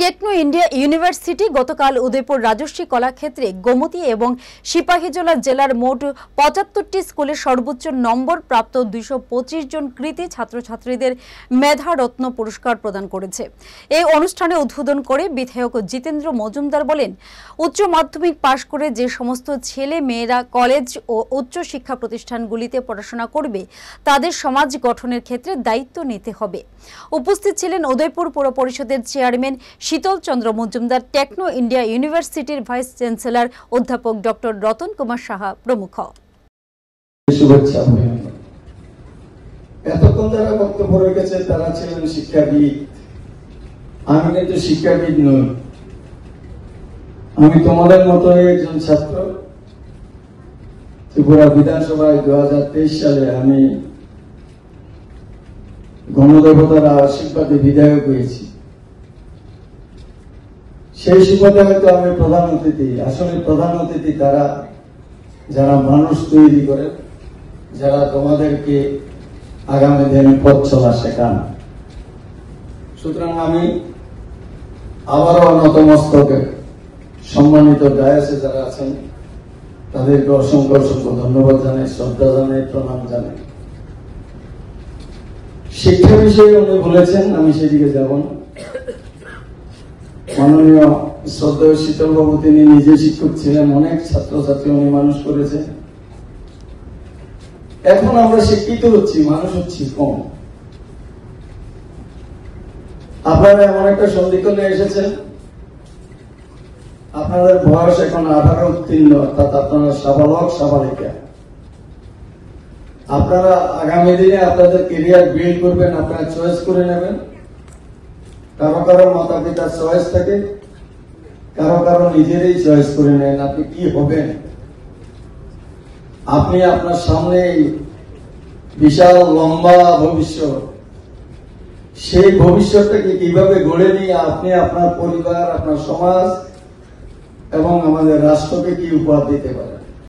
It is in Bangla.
টেকনো ইন্ডিয়া ইউনিভার্সিটি গতকাল উদয়পুর রাজস্বী কলাক্ষেত্রে গোমতী এবং সিপাহীজলা জেলার মোট ৭৫টি স্কুলে সর্বোচ্চ নম্বর প্রাপ্ত ২২৫ জন কৃতী ছাত্রছাত্রীদের মেধারত্ন পুরস্কার প্রদান করেছে। এই অনুষ্ঠানে উদ্বোধন করে বিধায়ক জিতেন্দ্র মজুমদার বলেন, উচ্চ মাধ্যমিক পাশ করে যে সমস্ত ছেলে মেয়েরা কলেজ ও উচ্চ শিক্ষা প্রতিষ্ঠানগুলিতে পড়াশোনা করবে তাদের সমাজ গঠনের ক্ষেত্রে দায়িত্ব নিতে হবে। উপস্থিত ছিলেন উদয়পুর পৌর পরিষদের চেয়ারম্যান শীতল চন্দ্র মজুমদার, টেকনো ইন্ডিয়া ইউনিভার্সিটির ভাইস চ্যান্সেলর অধ্যাপক ডক্টর রতন কুমার সাহা প্রমুখ। এতক্ষণ যারা বক্তব্য রেখেছে তারা ছিলেন শিক্ষাবিদ। আমি কিন্তু শিক্ষাবিদ নই, আমি তোমাদের মতো একজন ছাত্র। ত্রিপুরা বিধানসভায় ২০২৩ সালে আমি গণদেবতার আশীর্বাদে বিধায়ক হয়েছি। সেই সুবাদে হয়তো আমি প্রধান অতিথি। আসলে প্রধান অতিথি তারা যারা মানুষ তৈরি করে, যারা তোমাদেরকে আগামী দিনে পথ চলা শেখান। সুতরাং আমি আবারও নতমস্তকে সম্মানিত ডায়াসে যারা আছেন তাদেরকে অসংখ্য অসংখ্য ধন্যবাদ জানাই, শ্রদ্ধা জানাই, প্রণাম জানাই। শিক্ষা বিষয়ে উনি বলেছেন, আমি সেদিকে যাব না। মাননীয় শ্রদ্ধেয় শীতল বাবু তিনি নিজে শিক্ষক ছিলেন, অনেক ছাত্রছাত্রী উনি মানুষ করেছে। এখন আমরা শিক্ষিত হচ্ছি, মানুষ হচ্ছি কম। আপনারা এমন একটা সন্ধিক্ষণে এসেছেন, আপনাদের বয়স এখন 18 উত্তীর্ণ, অর্থাৎ আপনারা সাবালক সাবালিকা। আপনারা আগামী দিনে আপনাদের ক্যারিয়ার বিল্ড করবেন, আপনারা চয়েস করে নেবেন। কারো কারো মাতা পিতার চয়েস থাকে, কারো কারো নিজেরই চয়েস করে নেন আপনি কি হবেন। আপনি আপনার সামনে বিশাল লম্বা ভবিষ্যৎ, সেই ভবিষ্যৎটাকে কিভাবে গড়ে নিয়ে আপনি আপনার পরিবার, আপনার সমাজ এবং আমাদের রাষ্ট্রকে কি উপহার দিতে পারেন।